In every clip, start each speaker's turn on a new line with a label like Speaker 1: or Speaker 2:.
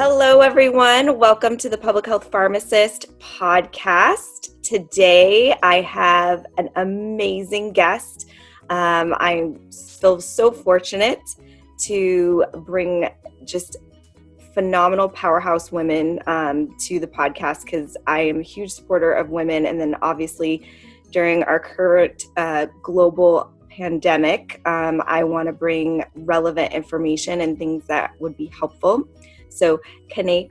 Speaker 1: Hello, everyone. Welcome to the Public Health Pharmacist podcast. Today, I have an amazing guest. I feel so fortunate to bring just phenomenal powerhouse women to the podcast because I am a huge supporter of women. And then obviously, during our current global pandemic, I want to bring relevant information and things that would be helpful. So Kine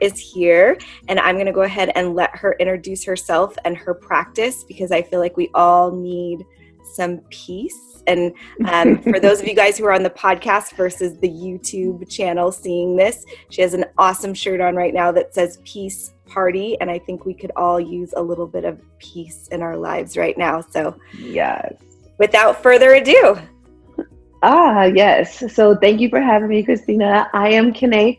Speaker 1: is here, and I'm going to go ahead and let her introduce herself and her practice because I feel like we all need some peace. And for those of you guys who are on the podcast versus the YouTube channel seeing this, she has an awesome shirt on right now that says Peace Party, and I think we could all use a little bit of peace in our lives right now. So
Speaker 2: yes,
Speaker 1: without further ado.
Speaker 2: Yes. So thank you for having me, Christina. I am Kine,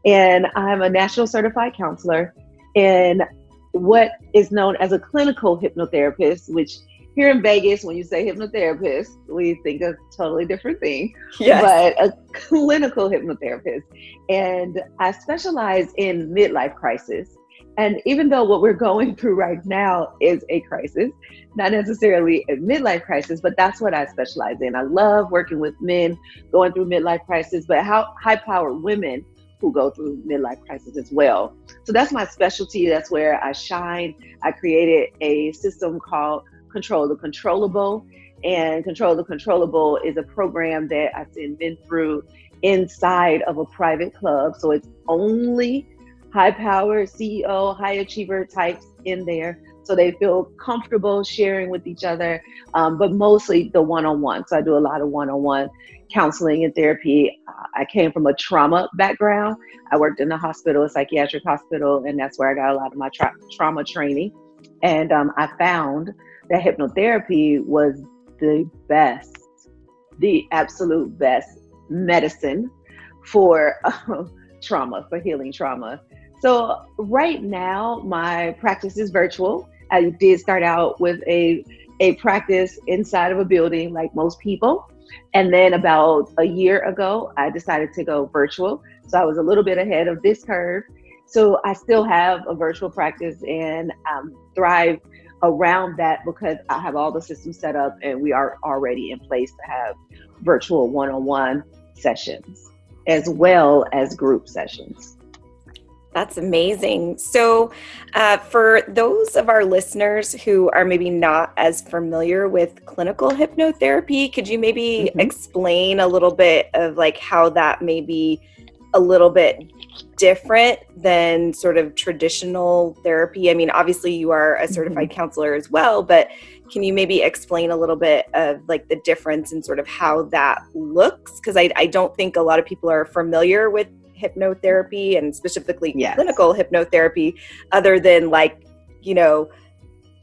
Speaker 2: and I'm a national certified counselor in what is known as a clinical hypnotherapist, which here in Vegas, when you say hypnotherapist, we think of a totally different thing,
Speaker 1: yes.
Speaker 2: But a clinical hypnotherapist. And I specialize in midlife crisis. And even though what we're going through right now is a crisis, not necessarily a midlife crisis, but that's what I specialize in. I love working with men going through midlife crisis, but how high-powered women who go through midlife crisis as well. So that's my specialty. That's where I shine. I created a system called Control the Controllable. And Control the Controllable is a program that I send men through inside of a private club. So it's only high-powered CEO, high achiever types in there, so they feel comfortable sharing with each other, but mostly the one-on-one. So I do a lot of one-on-one counseling and therapy. I came from a trauma background. I worked in a hospital, a psychiatric hospital, and that's where I got a lot of my trauma training. And I found that hypnotherapy was the best, the absolute best medicine for trauma, for healing trauma. So right now, my practice is virtual. I did start out with a practice inside of a building like most people. And then about a year ago, I decided to go virtual. So I was a little bit ahead of this curve. So I still have a virtual practice and thrive around that because I have all the systems set up and we are already in place to have virtual one-on-one sessions as well as group sessions.
Speaker 1: That's amazing. So for those of our listeners who are maybe not as familiar with clinical hypnotherapy, could you maybe explain a little bit of like how that may be a little bit different than sort of traditional therapy? I mean, obviously you are a certified counselor as well, but can you maybe explain a little bit of like the difference in sort of how that looks? Because I don't think a lot of people are familiar with hypnotherapy and specifically clinical hypnotherapy other than like, you know,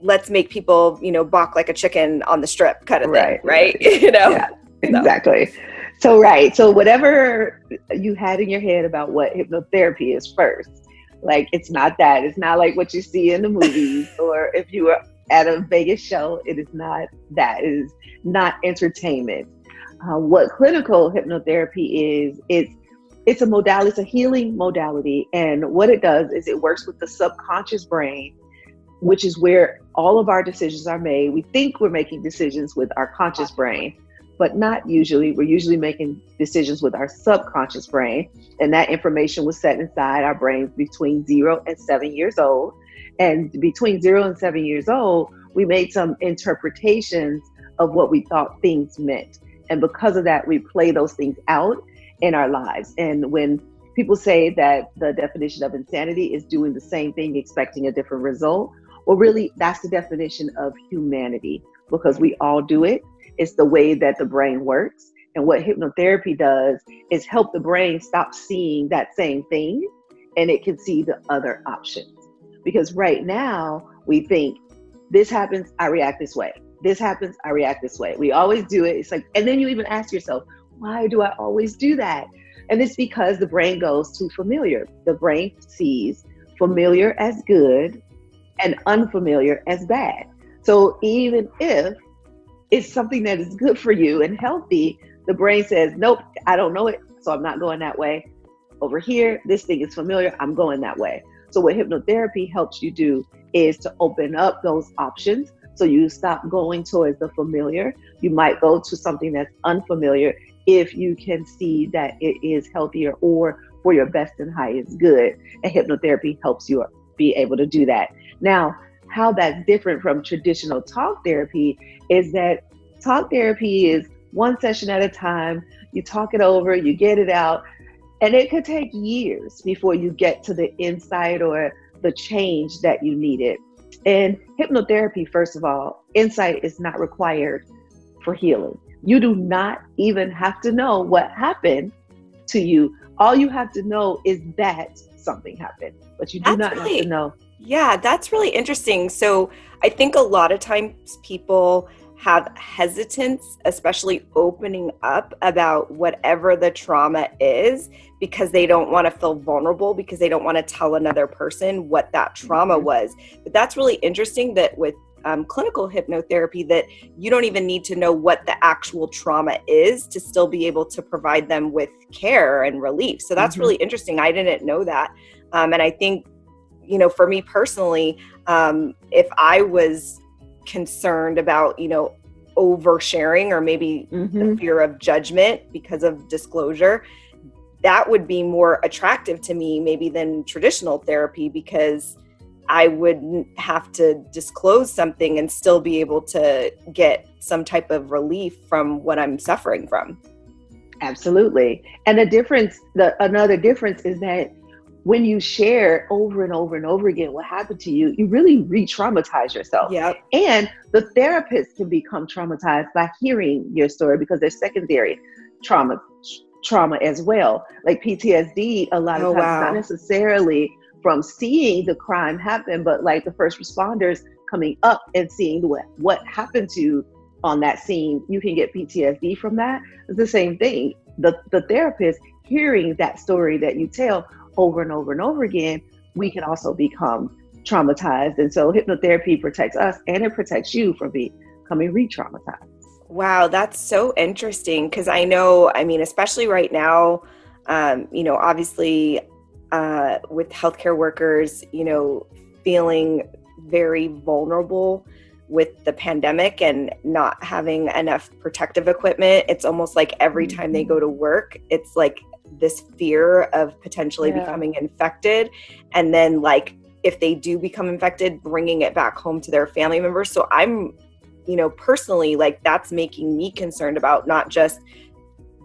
Speaker 1: let's make people, you know, balk like a chicken on the strip kind of thing, right? You know?
Speaker 2: Yeah, exactly. So whatever you had in your head about what hypnotherapy is first, like it's not that. It's not like what you see in the movies or if you were at a Vegas show, it is not that. It is not entertainment. What clinical hypnotherapy is, it's a modality, it's a healing modality. And what it does is it works with the subconscious brain, which is where all of our decisions are made. We think we're making decisions with our conscious brain, but not usually. We're usually making decisions with our subconscious brain. And that information was set inside our brains between 0 and 7 years old. And between 0 and 7 years old, we made some interpretations of what we thought things meant. And because of that, we play those things out in our lives. And when people say that the definition of insanity is doing the same thing, expecting a different result, well, really, that's the definition of humanity because we all do it. It's the way that the brain works. And what hypnotherapy does is help the brain stop seeing that same thing and it can see the other options. Because right now we think this happens, I react this way. This happens, I react this way. We always do it. It's like, and then you even ask yourself, why do I always do that? And it's because the brain goes to familiar. The brain sees familiar as good and unfamiliar as bad. So even if it's something that is good for you and healthy, the brain says, nope, I don't know it, so I'm not going that way. over here, this thing is familiar, I'm going that way. So what hypnotherapy helps you do is to open up those options. So you stop going towards the familiar. You might go to something that's unfamiliar if you can see that it is healthier or for your best and highest good. And hypnotherapy helps you be able to do that. Now, how that's different from traditional talk therapy is that talk therapy is one session at a time. You talk it over, you get it out, and it could take years before you get to the insight or the change that you needed. And hypnotherapy, first of all, insight is not required for healing. You do not even have to know what happened to you. All you have to know is that something happened, but you do not have to know.
Speaker 1: Yeah, that's really interesting. So I think a lot of times people have hesitance, especially opening up about whatever the trauma is, because they don't want to feel vulnerable, because they don't want to tell another person what that trauma was. But that's really interesting that with clinical hypnotherapy, that you don't even need to know what the actual trauma is to still be able to provide them with care and relief. So that's really interesting. I didn't know that. And I think, you know, for me personally, if I was concerned about, you know, oversharing or maybe the fear of judgment because of disclosure, that would be more attractive to me maybe than traditional therapy, because I wouldn't have to disclose something and still be able to get some type of relief from what I'm suffering from.
Speaker 2: Absolutely. And another difference is that when you share over and over and over again what happened to you, you really re-traumatize yourself.
Speaker 1: Yep.
Speaker 2: And the therapist can become traumatized by hearing your story, because there's secondary trauma as well. Like PTSD, a lot of times, not necessarily from seeing the crime happen, but like the first responders coming up and seeing what happened to you on that scene, you can get PTSD from that. It's the same thing. The therapist hearing that story that you tell over and over and over again, we can also become traumatized. And so hypnotherapy protects us, and it protects you from becoming re-traumatized.
Speaker 1: Wow, that's so interesting, because I know, I mean, especially right now, you know, obviously with healthcare workers, you know, feeling very vulnerable with the pandemic and not having enough protective equipment. It's almost like every time they go to work, it's like this fear of potentially becoming infected. And then like, if they do become infected, bringing it back home to their family members. So I'm, you know, personally, like that's making me concerned about not just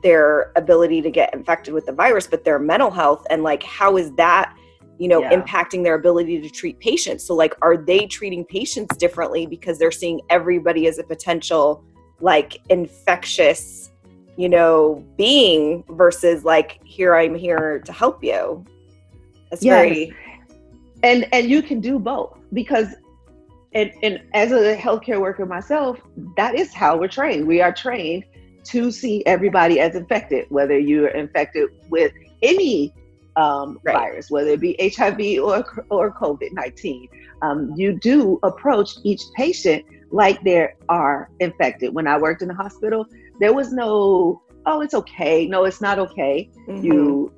Speaker 1: their ability to get infected with the virus, but their mental health. And like, how is that, you know, impacting their ability to treat patients? So like, are they treating patients differently because they're seeing everybody as a potential like infectious, you know, being versus like, I'm here to help you? That's very...
Speaker 2: And you can do both, because and as a healthcare worker myself, that is how we're trained. We are trained to see everybody as infected, whether you're infected with any virus, whether it be HIV or COVID-19. You do approach each patient like they are infected. When I worked in the hospital, there was no, oh, it's okay. No, it's not okay. You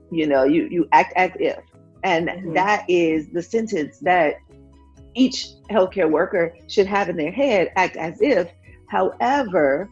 Speaker 2: act as if. And that is the sentence that each healthcare worker should have in their head: act as if. However,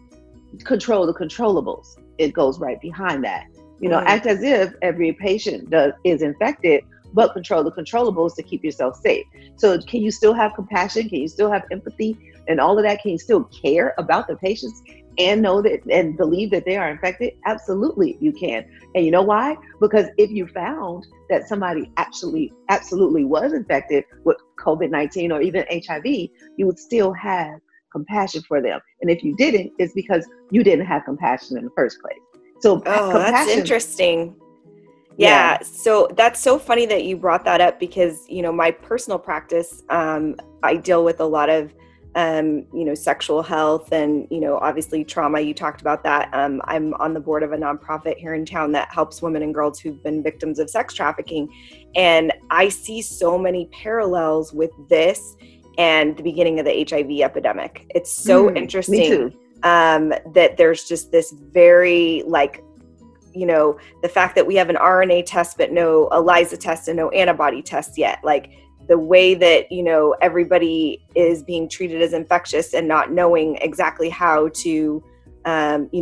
Speaker 2: control the controllables. It goes right behind that. You know, act as if every patient is infected, but control the controllables to keep yourself safe. So can you still have compassion? Can you still have empathy and all of that? Can you still care about the patients and know that and believe that they are infected? Absolutely, you can. And you know why? Because if you found that somebody absolutely was infected with COVID-19 or even HIV, you would still have compassion for them. And if you didn't, it's because you didn't have compassion in the first place. So
Speaker 1: that's interesting. Yeah. So that's so funny that you brought that up, because, you know, my personal practice, I deal with a lot of, you know, sexual health and, you know, obviously trauma. You talked about that. I'm on the board of a nonprofit here in town that helps women and girls who've been victims of sex trafficking. And I see so many parallels with this and the beginning of the HIV epidemic. It's so interesting.
Speaker 2: Me too.
Speaker 1: That there's just this very like, the fact that we have an RNA test, but no ELISA test and no antibody test yet, like the way that, everybody is being treated as infectious and not knowing exactly how to,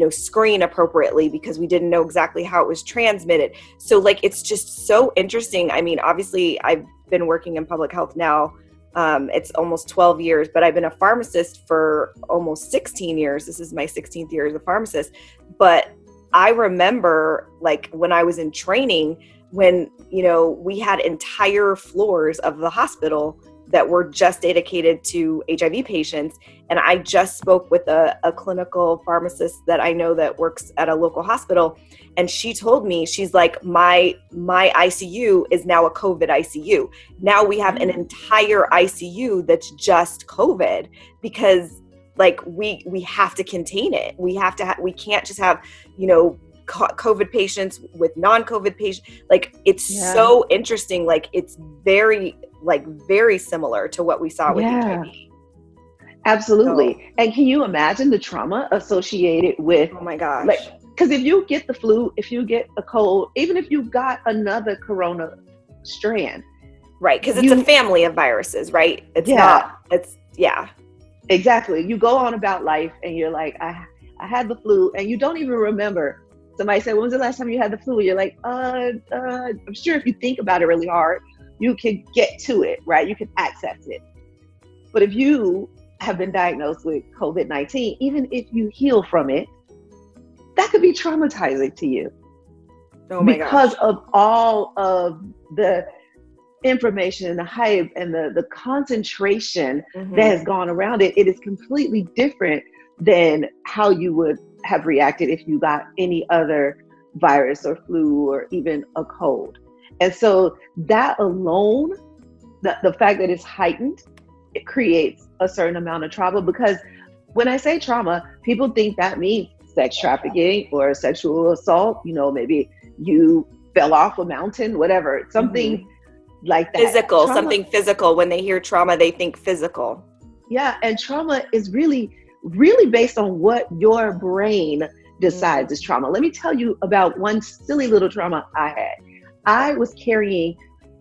Speaker 1: screen appropriately because we didn't know exactly how it was transmitted. So like, it's just so interesting. I mean, obviously I've been working in public health now. It's almost 12 years, but I've been a pharmacist for almost 16 years. This is my 16th year as a pharmacist. But I remember like when I was in training, when, we had entire floors of the hospital that were just dedicated to HIV patients. And I just spoke with a clinical pharmacist that I know that works at a local hospital. And she told me, she's like, my ICU is now a COVID ICU. Now we have an entire ICU that's just COVID because like we have to contain it. We can't just have, COVID patients with non-COVID patients. Like it's so interesting. Like it's very similar to what we saw with HIV.
Speaker 2: Absolutely. So, and can you imagine the trauma associated with,
Speaker 1: oh my gosh.
Speaker 2: Like, because if you get the flu, if you get a cold, even if you got another corona strand.
Speaker 1: Right. Because it's a family of viruses, right?
Speaker 2: Exactly. You go on about life and you're like, I had the flu, and you don't even remember. Somebody said, when was the last time you had the flu? You're like, I'm sure if you think about it really hard, you can get to it, right? You can access it. But if you have been diagnosed with COVID-19, even if you heal from it, that could be traumatizing to you.
Speaker 1: Oh my
Speaker 2: because
Speaker 1: gosh.
Speaker 2: of all of the information and the hype and the concentration that has gone around it. It is completely different than how you would have reacted if you got any other virus or flu or even a cold. And so that alone, the fact that it's heightened, it creates a certain amount of trauma. Because when I say trauma, people think that means sex trafficking or sexual assault. Maybe you fell off a mountain, whatever, something like that.
Speaker 1: Physical, something physical. When they hear trauma, they think physical.
Speaker 2: Yeah, and trauma is really, really based on what your brain decides is trauma. Let me tell you about one silly little trauma I had. I was carrying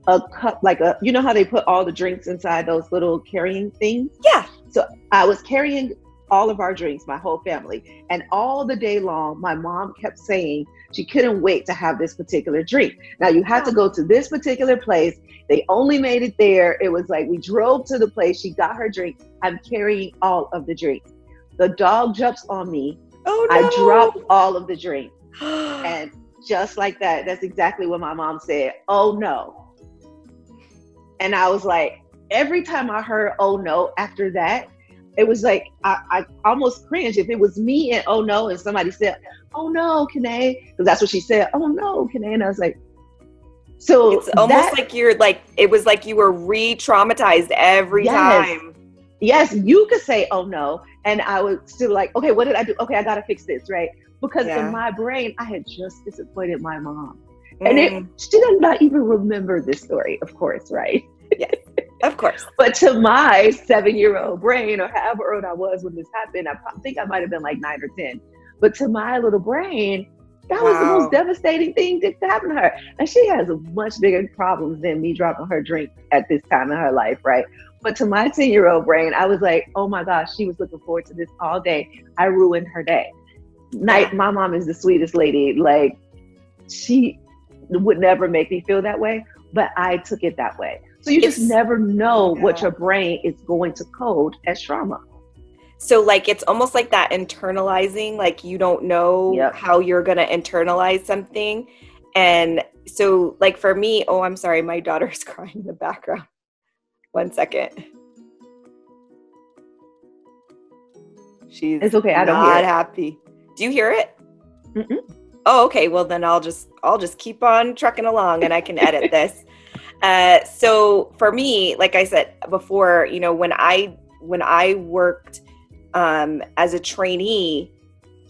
Speaker 2: a cup, you know how they put all the drinks inside those little carrying things?
Speaker 1: Yeah.
Speaker 2: So I was carrying all of our drinks, my whole family. And all the day long, my mom kept saying she couldn't wait to have this particular drink. Now you had to go to this particular place. They only made it there. It was like we drove to the place. She got her drink. I'm carrying all of the drinks. The dog jumps on me.
Speaker 1: Oh no.
Speaker 2: I dropped all of the drinks. And just like that, that's exactly what my mom said. Oh no. And I was like, every time I heard oh no after that, it was like, I almost cringed. If it was me and oh no, and somebody said, oh no, Kine, because that's what she said, oh no, Kine. And I was like, so
Speaker 1: it's almost like you're like, it was like you were re-traumatized every time.
Speaker 2: Yes, you could say, oh no. And I was still like, okay, what did I do? Okay, I got to fix this, right? Because in my brain, I had just disappointed my mom. And she did not even remember this story, of course, right?
Speaker 1: Yes, of course.
Speaker 2: But to my 7-year-old brain, or however old I was when this happened, I think I might have been like 9 or 10. But to my little brain, that was the most devastating thing that happened to her. And she has much bigger problems than me dropping her drink at this time in her life, right? But to my 10-year-old brain, I was like, oh my gosh, she was looking forward to this all day. I ruined her day. My mom is the sweetest lady. Like, she would never make me feel that way, but I took it that way. So you just never know what your brain is going to code as trauma.
Speaker 1: So like, it's almost like that internalizing, like you don't know how you're going to internalize something. And so like for me, oh, I'm sorry, my daughter's crying in the background. 1 second.
Speaker 2: It's okay. I don't
Speaker 1: not
Speaker 2: hear it.
Speaker 1: Happy. Do you hear it?
Speaker 2: Mm-mm.
Speaker 1: Oh, okay. Well, then I'll just keep on trucking along and I can edit this. So for me, like I said before, when I worked as a trainee,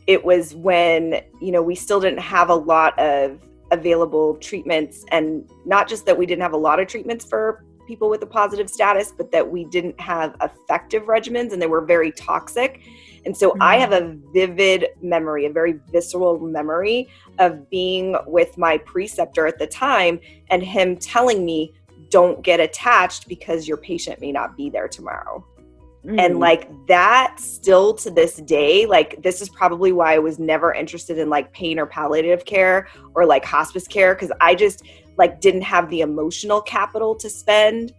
Speaker 1: it was when, we still didn't have a lot of available treatments, and not just that we didn't have a lot of treatments for people with a positive status, but that we didn't have effective regimens and they were very toxic. And so I have a vivid memory, a very visceral memory of being with my preceptor at the time and him telling me, don't get attached because your patient may not be there tomorrow. And like that still to this day, like this is probably why I was never interested in like pain or palliative care or like hospice care. Cause I just like didn't have the emotional capital to spend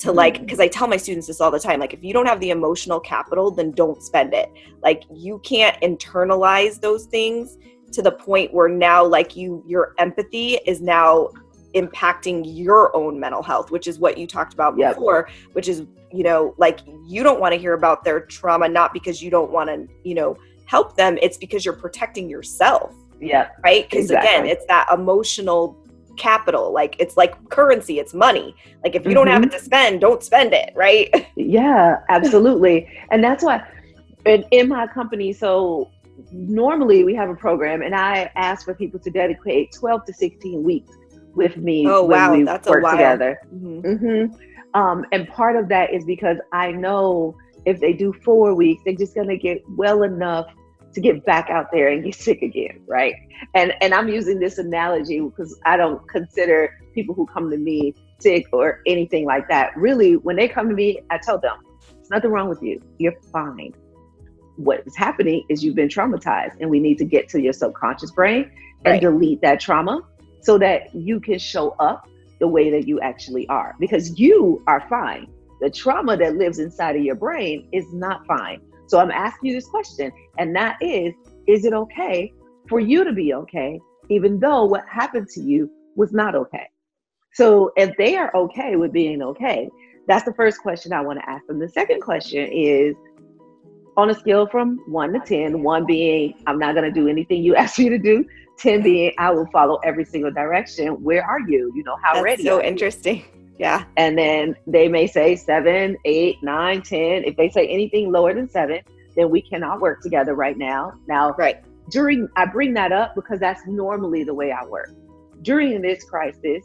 Speaker 1: to like, cause I tell my students this all the time. Like if you don't have the emotional capital, then don't spend it. Like you can't internalize those things to the point where now like your empathy is now impacting your own mental health, which is what you talked about before, which is, you know, like you don't want to hear about their trauma, not because you don't want to, you know, help them. It's because you're protecting yourself. Yeah. Right. Because again, it's that emotional capital. Like it's like currency, it's money. Like if you don't have it to spend, don't spend it. Right.
Speaker 2: Yeah, absolutely. And that's why in my company, so normally we have a program and I ask for people to dedicate 12 to 16 weeks with me when we work together. And part of that is because I know if they do 4 weeks, they're just going to get well enough to get back out there and get sick again, right? And I'm using this analogy because I don't consider people who come to me sick or anything like that. Really, when they come to me, I tell them, there's nothing wrong with you. You're fine. What is happening is you've been traumatized and we need to get to your subconscious brain and delete that trauma so that you can show up the way that you actually are, because you are fine. The trauma that lives inside of your brain is not fine. So I'm asking you this question, and that is it okay for you to be okay, even though what happened to you was not okay? So if they are okay with being okay, that's the first question I want to ask them. The second question is, on a scale from 1 to 10, 1 being, I'm not going to do anything you ask me to do, 10 being, I will follow every single direction. Where are you? You know, how ready?
Speaker 1: That's so interesting. Yeah.
Speaker 2: And then they may say 7, 8, 9, 10. If they say anything lower than 7, then we cannot work together right now. Now, I bring that up because that's normally the way I work. During this crisis,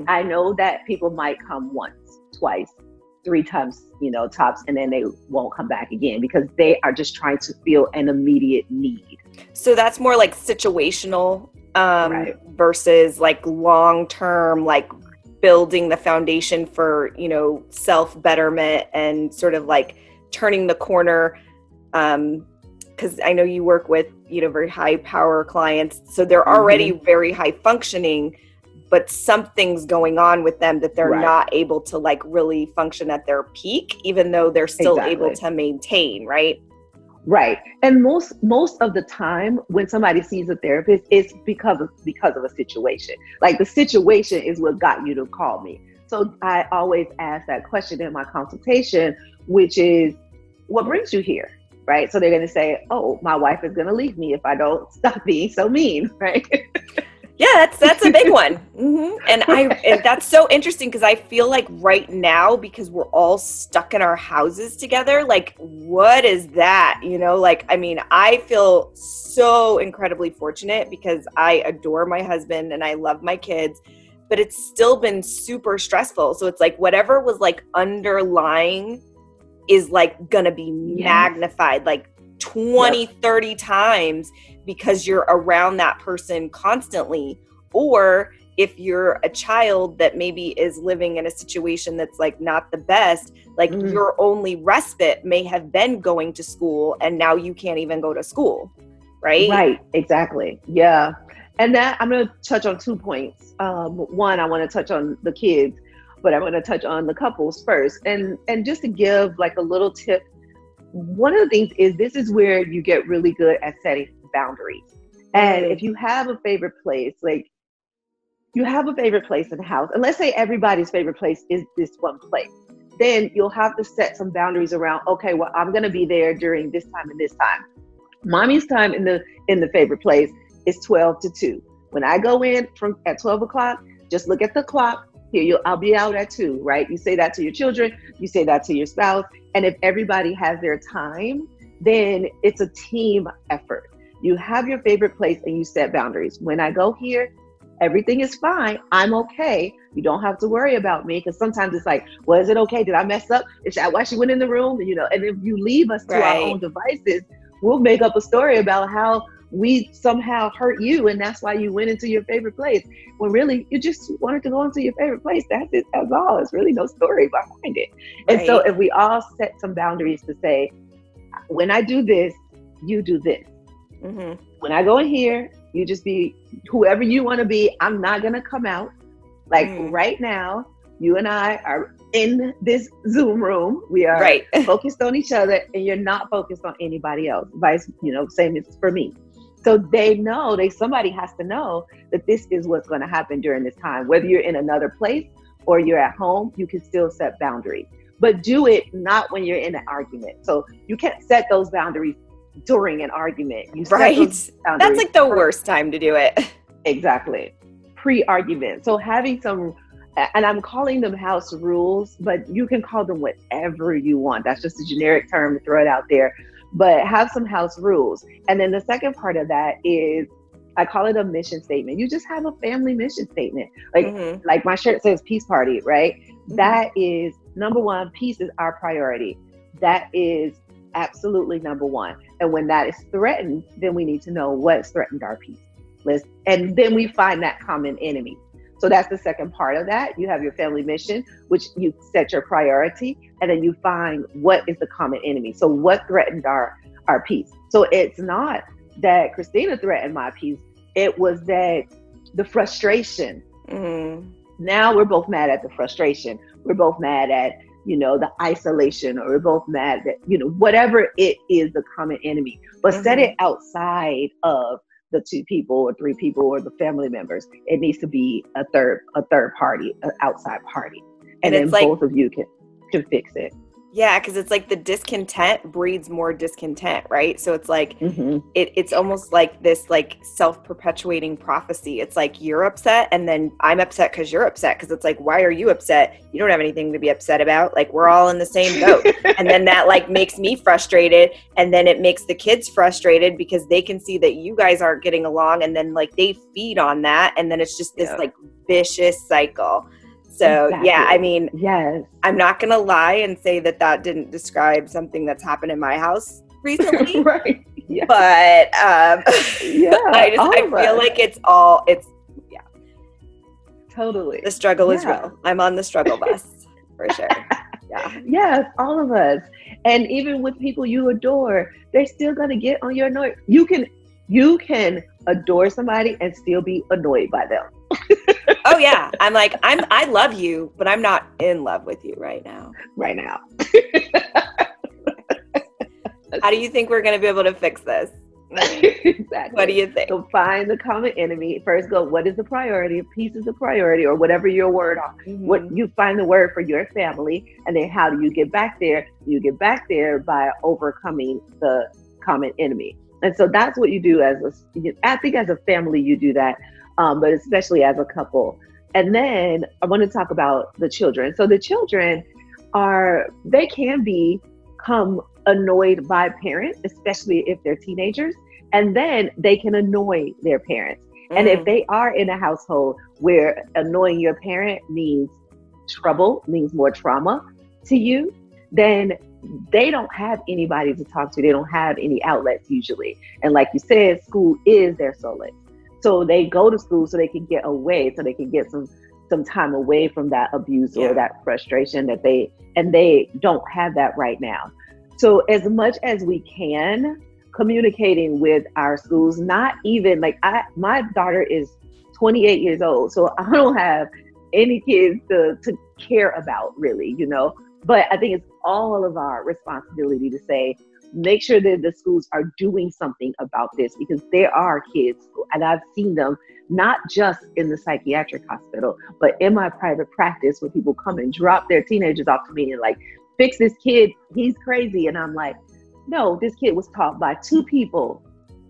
Speaker 2: I know that people might come once, twice, 3 times, you know, tops, and then they won't come back again because they are just trying to feel an immediate need.
Speaker 1: So that's more like situational versus like long-term, like building the foundation for, you know, self-betterment and sort of like turning the corner. Because I know you work with, you know, very high power clients. So they're already very high functioning, but something's going on with them that they're not able to like really function at their peak, even though they're still able to maintain, right?
Speaker 2: Right. And most of the time when somebody sees a therapist, it's because of a situation. Like the situation is what got you to call me. So I always ask that question in my consultation, which is, what brings you here? Right. So they're going to say, oh, my wife is going to leave me if I don't stop being so mean. Right.
Speaker 1: Yeah, that's a big one. And that's so interesting because I feel like right now, because we're all stuck in our houses together, like, what is that? You know, like, I mean, I feel so incredibly fortunate because I adore my husband and I love my kids, but it's still been super stressful. So it's like whatever was like underlying is like going to be magnified like 20, 30 times because you're around that person constantly. Or if you're a child that maybe is living in a situation that's like not the best, like your only respite may have been going to school and now you can't even go to school. Right? Right.
Speaker 2: Exactly. Yeah. And that I'm going to touch on 2 points. One, I want to touch on the kids, but I'm going to touch on the couples first. And just to give like a little tip, one of the things is this is where you get really good at setting boundaries. And if you have a favorite place, like you have a favorite place in the house, and let's say everybody's favorite place is this one place, then you'll have to set some boundaries around, okay, well, I'm going to be there during this time and this time. Mommy's time in the favorite place is 12 to 2. When I go in at 12 o'clock, just look at the clock. I'll be out at 2, right? You say that to your children, you say that to your spouse. And if everybody has their time, then it's a team effort. You have your favorite place and you set boundaries. When I go here, everything is fine. I'm okay. You don't have to worry about me. Because sometimes it's like, well, is it okay? Did I mess up? Is that why she went in the room? You know, and if you leave us to our own devices, we'll make up a story about how we somehow hurt you, and that's why you went into your favorite place, when really you just wanted to go into your favorite place. That's it. That's all. There's really no story behind it.
Speaker 1: Right.
Speaker 2: And so if we all set some boundaries to say, when I do this, you do this.
Speaker 1: Mm-hmm.
Speaker 2: When I go in here, you just be whoever you want to be. I'm not going to come out. Like right now, you and I are in this Zoom room. We are focused on each other, and you're not focused on anybody else. Same as for me. So they know, somebody has to know that this is what's going to happen during this time. Whether you're in another place or you're at home, you can still set boundaries. But do it not when you're in an argument. So you can't set those boundaries during an argument. You set those boundaries.
Speaker 1: That's like the worst time to do it.
Speaker 2: Exactly. Pre-argument. So having some, and I'm calling them house rules, but you can call them whatever you want. That's just a generic term to throw it out there. But have some house rules. And then the second part of that is, I call it a mission statement. You just have a family mission statement. Like my shirt says peace party, right? Mm-hmm. That is number one. Peace is our priority. That is absolutely number one. And when that is threatened, then we need to know what's threatened our peace. And then we find that common enemy. So that's the second part of that. You have your family mission, which you set your priority, and then you find what is the common enemy. So what threatened our peace? So it's not that Christina threatened my peace. It was that the frustration. Now we're both mad at the frustration. We're both mad at, the isolation, or we're both mad that, whatever it is, the common enemy. But set it outside of the two people or three people or the family members. It needs to be a third party, an outside party. And then both of you can fix it.
Speaker 1: Yeah, because it's like the discontent breeds more discontent, right? So it's like, it's almost like this like self-perpetuating prophecy. It's like you're upset, and then I'm upset because you're upset. Because it's like, why are you upset? You don't have anything to be upset about. Like, we're all in the same boat. And then that like makes me frustrated. And then it makes the kids frustrated because they can see that you guys aren't getting along. And then like they feed on that. And then it's just this like vicious cycle. So yeah, I mean, I'm not going to lie and say that didn't describe something that's happened in my house recently.
Speaker 2: Right. Yeah.
Speaker 1: But I feel like it's
Speaker 2: totally.
Speaker 1: The struggle is real. I'm on the struggle bus for sure. Yeah.
Speaker 2: Yes, all of us. And even with people you adore, they're still going to get on your nerves. You can adore somebody and still be annoyed by them.
Speaker 1: Oh yeah. I'm like, I love you, but I'm not in love with you right now. How do you think we're going to be able to fix this?
Speaker 2: Exactly.
Speaker 1: What do you think?
Speaker 2: So find the common enemy. First go, what is the priority? Peace is the priority, or whatever your word are. What you find the word for your family, and then how do you get back there? You get back there by overcoming the common enemy. And so that's what you do as a family, you do that. But especially as a couple. And then I want to talk about the children. So the children they can become annoyed by parents, especially if they're teenagers, and then they can annoy their parents. And if they are in a household where annoying your parent means trouble, means more trauma to you, then they don't have anybody to talk to. They don't have any outlets usually. And like you said, school is their solace. So they go to school so they can get away, so they can get some time away from that abuse or that frustration that they don't have that right now. So as much as we can, communicating with our schools, not even like my daughter is 28 years old, so I don't have any kids to care about really, but I think it's all of our responsibility to say, make sure that the schools are doing something about this, because there are kids, and I've seen them not just in the psychiatric hospital, but in my private practice, where people come and drop their teenagers off to me and like, fix this kid, he's crazy. And I'm like, no, this kid was taught by two people,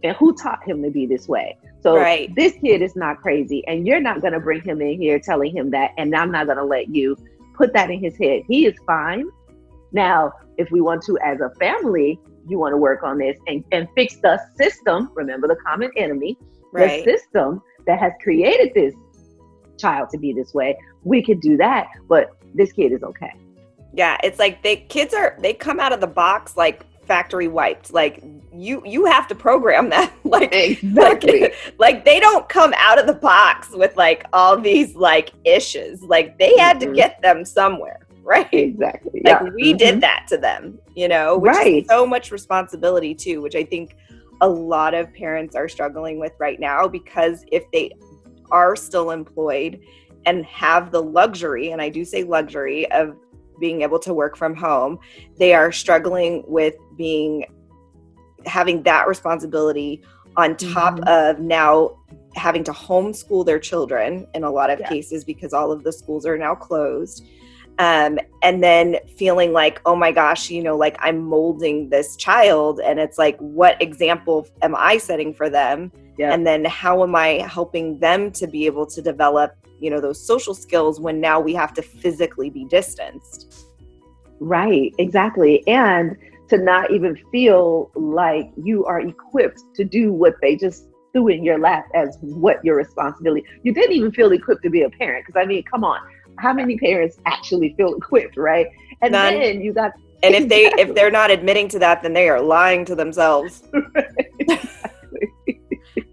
Speaker 2: and who taught him to be this way? So this kid is not crazy, and you're not going to bring him in here telling him that, and I'm not going to let you put that in his head. He is fine. Now, if we want to, as a family, you want to work on this and fix the system. Remember the common enemy, the system that has created this child to be this way. We could do that, but this kid is okay.
Speaker 1: Yeah, it's like they come out of the box like factory wiped. Like you have to program that. Like
Speaker 2: exactly.
Speaker 1: Like they don't come out of the box with like all these like issues. Like they had to get them somewhere, right?
Speaker 2: Exactly.
Speaker 1: Like we did that to them, you know, which is so much responsibility too, which I think a lot of parents are struggling with right now, because if they are still employed and have the luxury, and I do say luxury, of being able to work from home, they are struggling with having that responsibility on top of now having to homeschool their children in a lot of cases, because all of the schools are now closed. And then feeling like, oh my gosh, you know, like I'm molding this child, and it's like, what example am I setting for them? And then how am I helping them to be able to develop, you know, those social skills when now we have to physically be distanced?
Speaker 2: Right, exactly. And to not even feel like you are equipped to do what they just threw in your lap as what your responsibility. You didn't even feel equipped to be a parent. Because I mean, come on, how many parents actually feel equipped, right? And
Speaker 1: None.
Speaker 2: Then you got,
Speaker 1: and if they're not admitting to that, then they are lying to themselves.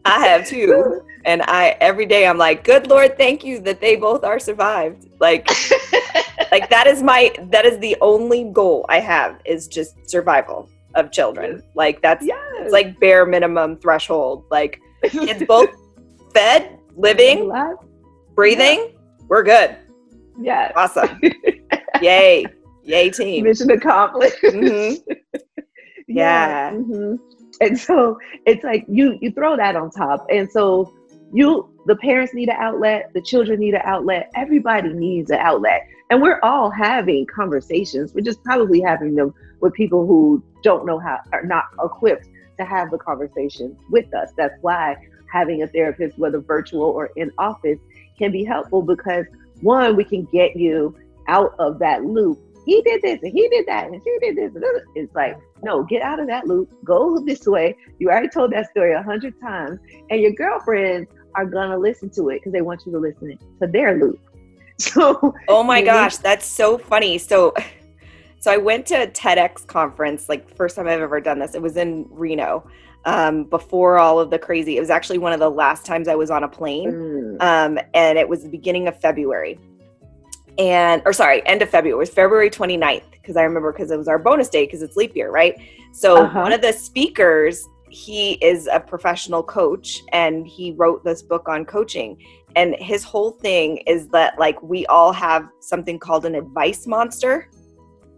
Speaker 1: I have too. And every day I'm like, good Lord, thank you that they both are survived. Like, like that is the only goal I have, is just survival of children. Like that's it's like bare minimum threshold. Like kids both fed, living, breathing, we're good.
Speaker 2: Yeah.
Speaker 1: Awesome. Yay. Yay team.
Speaker 2: Mission accomplished.
Speaker 1: Yeah.
Speaker 2: And so it's like you throw that on top. And so the parents need an outlet, the children need an outlet, everybody needs an outlet. And we're all having conversations. We're just probably having them with people who don't know how, are not equipped to have the conversation with us. That's why having a therapist, whether virtual or in office, can be helpful, because one, we can get you out of that loop. He did this and he did that and she did this. It's like, no, get out of that loop. Go this way. You already told that story 100 times, and your girlfriends are going to listen to it because they want you to listen to their loop. So,
Speaker 1: oh my gosh, that's so funny. So I went to a TEDx conference, like first time I've ever done this. It was in Reno, before all of the crazy. It was actually one of the last times I was on a plane. And it was the beginning of February. End of February. It was February 29th, because I remember, because it was our bonus day, because it's leap year, right? So one of the speakers, he is a professional coach, and he wrote this book on coaching. And his whole thing is that, like, we all have something called an advice monster.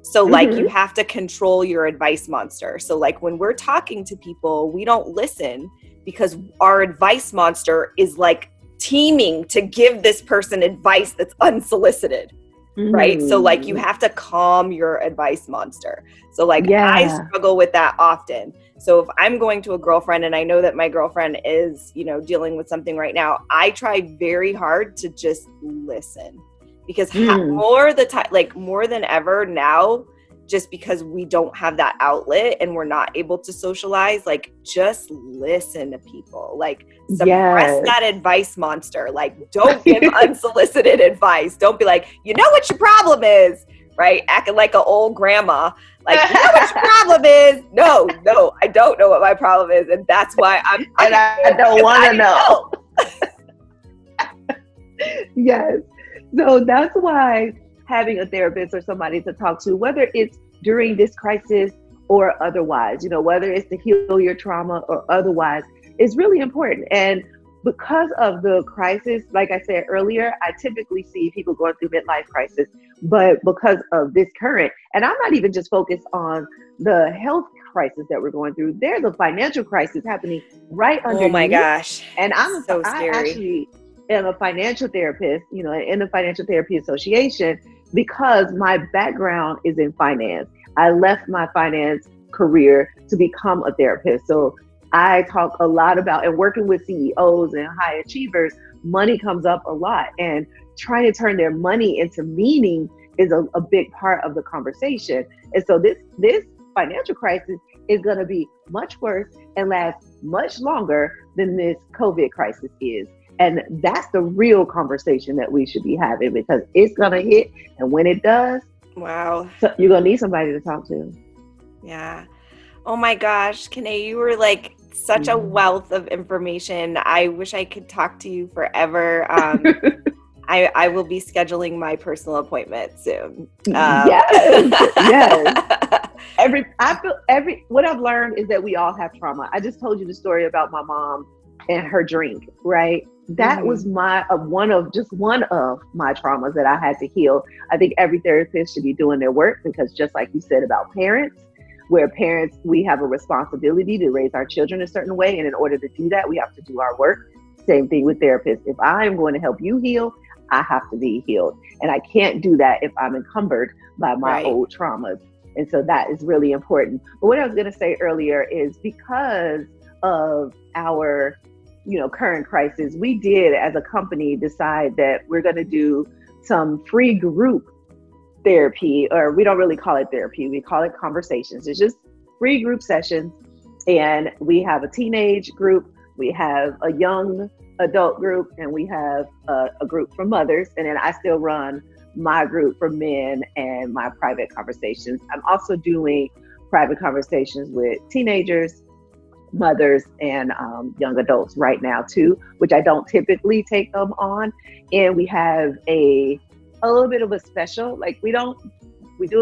Speaker 1: So like you have to control your advice monster. So like when we're talking to people, we don't listen because our advice monster is like teaming to give this person advice that's unsolicited, right? So like you have to calm your advice monster. So like I struggle with that often. So if I'm going to a girlfriend and I know that my girlfriend is, you know, dealing with something right now, I try very hard to just listen, because more than ever now, just because we don't have that outlet and we're not able to socialize, like just listen to people, like suppress that advice monster. Like don't give unsolicited advice. Don't be like, you know what your problem is, right? Acting like an old grandma. Like, you know what your problem is? No, I don't know what my problem is. And that's why
Speaker 2: I don't want to know. Yes. So that's why having a therapist or somebody to talk to, whether it's during this crisis or otherwise, you know, whether it's to heal your trauma or otherwise, is really important. And because of the crisis, like I said earlier, I typically see people going through midlife crisis, but because of this current, and I'm not even just focused on the health crisis that we're going through, there's a financial crisis happening right underneath.
Speaker 1: Oh my gosh.
Speaker 2: And I actually am a financial therapist, you know, in the Financial Therapy Association, because my background is in finance. I left my finance career to become a therapist. So I talk a lot about, and working with CEOs and high achievers, money comes up a lot, and trying to turn their money into meaning is a big part of the conversation. And so this financial crisis is going to be much worse and last much longer than this COVID crisis is. And that's the real conversation that we should be having, because it's going to hit. And when it does,
Speaker 1: wow,
Speaker 2: so you're going to need somebody to talk to.
Speaker 1: Yeah. Oh my gosh, Kine, you were like such a
Speaker 2: Mhm.
Speaker 1: wealth of information. I wish I could talk to you forever. I will be scheduling my personal appointment soon.
Speaker 2: Yes, yes. What I've learned is that we all have trauma. I just told you the story about my mom and her drink, right? That was my one of my traumas that I had to heal. I think every therapist should be doing their work, because just like you said about parents, where parents, we have a responsibility to raise our children a certain way. And in order to do that, we have to do our work. Same thing with therapists. If I'm going to help you heal, I have to be healed. And I can't do that if I'm encumbered by my old traumas. And so that is really important. But what I was going to say earlier is, because of our, current crisis, we did as a company decide that we're going to do some free group therapy, or we don't really call it therapy. We call it conversations. It's just free group sessions. And we have a teenage group, we have a young adult group, and we have a group for mothers. And then I still run my group for men and my private conversations. I'm also doing private conversations with teenagers, mothers, and young adults right now too, which I don't typically take them on. And we have a little bit of a special, like we do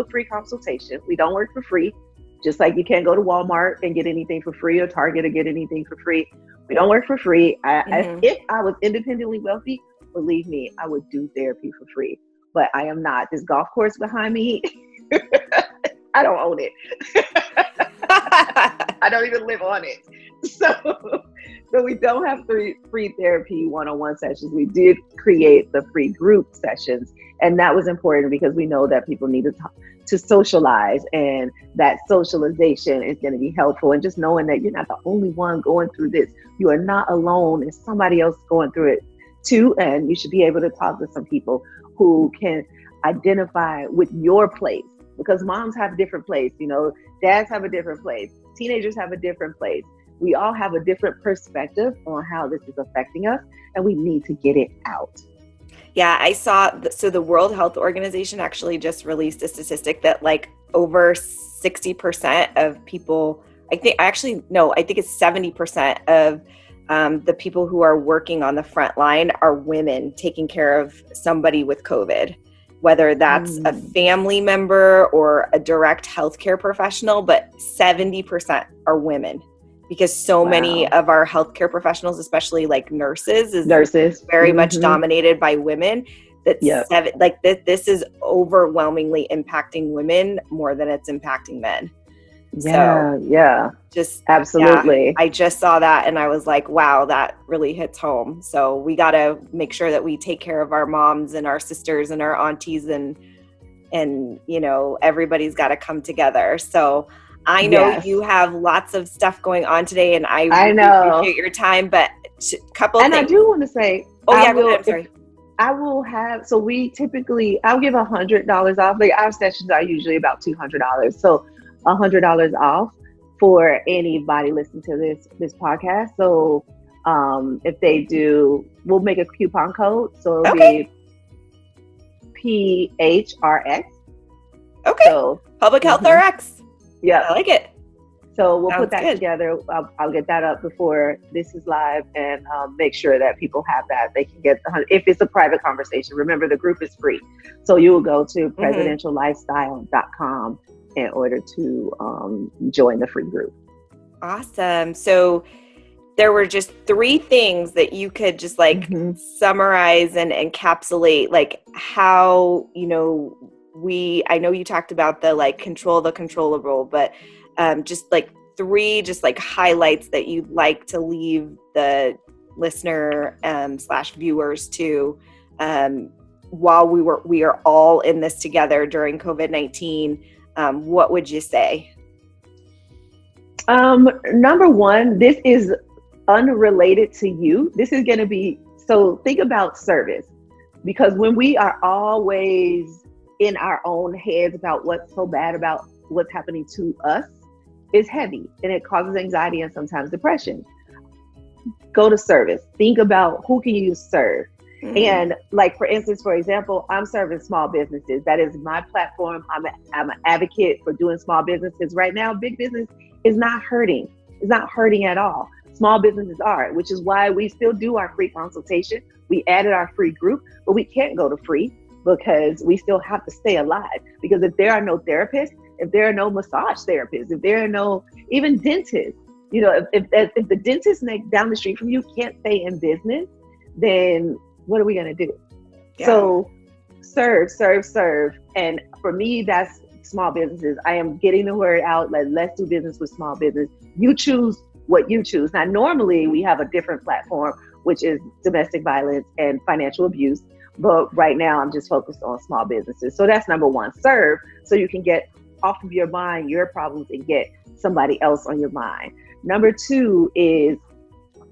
Speaker 2: a free consultation. We don't work for free. Just like you can't go to Walmart and get anything for free, or Target or get anything for free. We don't work for free. If I was independently wealthy, believe me, I would do therapy for free. But I am not. This golf course behind me, I don't own it. I don't even live on it. So we don't have free therapy one-on-one sessions. We did create the free group sessions. And that was important because we know that people need to socialize, and that socialization is going to be helpful. And just knowing that you're not the only one going through this. You are not alone. There's somebody else going through it too. And you should be able to talk to some people who can identify with your place, because moms have a different place, dads have a different place, teenagers have a different place. We all have a different perspective on how this is affecting us, and we need to get it out.
Speaker 1: Yeah, I saw, so the World Health Organization actually just released a statistic that like over 60% of people, I think it's 70% of the people who are working on the front line are women taking care of somebody with COVID, whether that's a family member or a direct healthcare professional, but 70% are women, because so many of our healthcare professionals, especially like nurses, is very much dominated by women. This is overwhelmingly impacting women more than it's impacting men. Just absolutely. Yeah, I just saw that and I was like, wow, that really hits home. So we got to make sure that we take care of our moms and our sisters and our aunties, and everybody's got to come together. So I know you have lots of stuff going on today, and I really appreciate your time, but couple things.
Speaker 2: I do want to say,
Speaker 1: go ahead, I'm sorry.
Speaker 2: I will have, so we typically, I'll give $100 off. Like our sessions are usually about $200. So $100 off for anybody listening to this podcast. So if they do, we'll make a coupon code. So it'll be PHRX.
Speaker 1: Okay. So Public Health RX.
Speaker 2: Yeah.
Speaker 1: I like it.
Speaker 2: So we'll put that together. I'll get that up before this is live, and make sure that people have that. They can get if it's a private conversation. Remember, the group is free. So you will go to presidentiallifestyle.com in order to join the free group. Awesome.
Speaker 1: So there were just 3 things that you could just summarize and encapsulate, like how, I know you talked about the control the controllable, but just 3 highlights that you'd like to leave the listener / viewers to while we are all in this together during COVID-19. What would you say?
Speaker 2: Number 1, this is unrelated to you. This is going to be, so think about service, because when we are always in our own heads about what's so bad about what's happening to us, it's heavy and it causes anxiety and sometimes depression. Go to service. Think about who can you serve. And like, for instance, for example, I'm serving small businesses. That is my platform. I'm an advocate for doing small businesses. Right now, big business is not hurting. It's not hurting at all. Small businesses are, which is why we still do our free consultation. We added our free group, but we can't go to free because we still have to stay alive. Because if there are no therapists, if there are no massage therapists, if there are no even dentists, you know, if the dentist down the street from you can't stay in business, then what are we going to do? Yeah. So serve. And for me, that's small businesses. I am getting the word out. Let's do business with small business. You choose what you choose. Now, normally we have a different platform, which is domestic violence and financial abuse. But right now I'm just focused on small businesses. So that's number one, serve, so you can get off of your mind your problems and get somebody else on your mind. Number two is,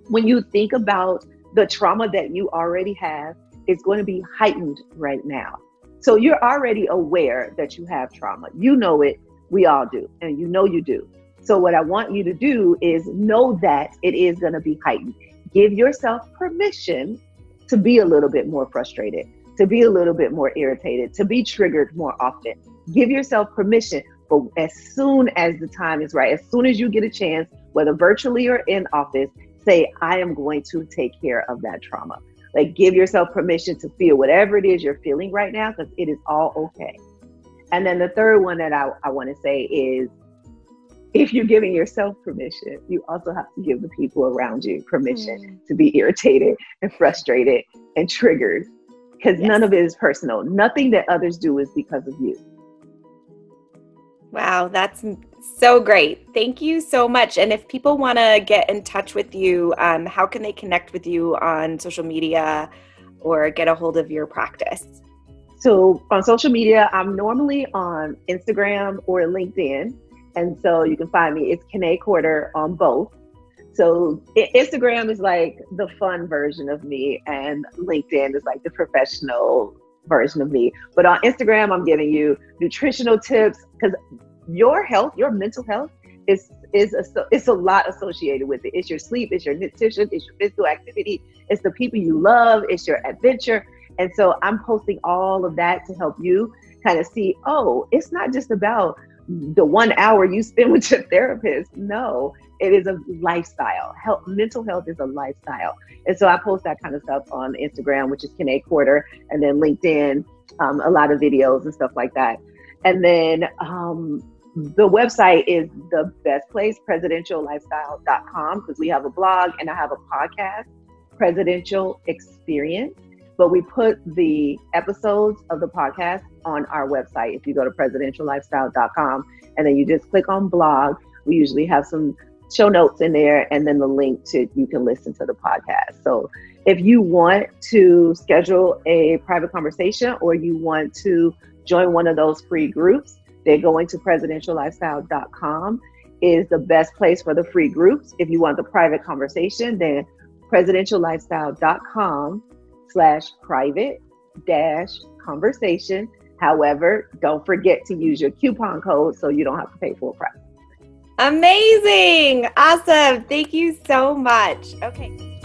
Speaker 2: when you think about the trauma that you already have, is going to be heightened right now. So you're already aware that you have trauma. You know it. We all do. And you know you do. So what I want you to do is know that it is going to be heightened. Give yourself permission to be a little bit more frustrated, to be a little bit more irritated, to be triggered more often. Give yourself permission. But as soon as the time is right, as soon as you get a chance, whether virtually or in office, say, I am going to take care of that trauma. Like, give yourself permission to feel whatever it is you're feeling right now, because it is all okay. And then the third one that I want to say is, if you're giving yourself permission, you also have to give the people around you permission to be irritated and frustrated and triggered, because none of it is personal. Nothing that others do is because of you.
Speaker 1: Wow, that's so great. Thank you so much. And if people want to get in touch with you, how can they connect with you on social media or get a hold of your practice?
Speaker 2: So on social media, I'm normally on Instagram or LinkedIn. And so you can find me. It's Kine Quarter on both. So Instagram is like the fun version of me, and LinkedIn is like the professional version of me. But on Instagram, I'm giving you nutritional tips, because your health, your mental health it's a lot associated with it. It's your sleep, it's your nutrition, it's your physical activity, it's the people you love, it's your adventure. And so I'm posting all of that to help you kind of see, oh, it's not just about the 1 hour you spend with your therapist. No, it is a lifestyle. Mental health is a lifestyle. And so I post that kind of stuff on Instagram, which is Kine Quarter, and then LinkedIn, a lot of videos and stuff like that. And then the website is the best place, presidentiallifestyle.com, because we have a blog and I have a podcast, Presidential Experience. But we put the episodes of the podcast on our website. If you go to presidentiallifestyle.com and then you just click on blog, we usually have some show notes in there and then the link to, you can listen to the podcast. So if you want to schedule a private conversation or you want to join one of those free groups, then going to presidentiallifestyle.com is the best place for the free groups. If you want the private conversation, then presidentiallifestyle.com/private-conversation. However, don't forget to use your coupon code so you don't have to pay full price.
Speaker 1: Amazing. Awesome. Thank you so much. Okay.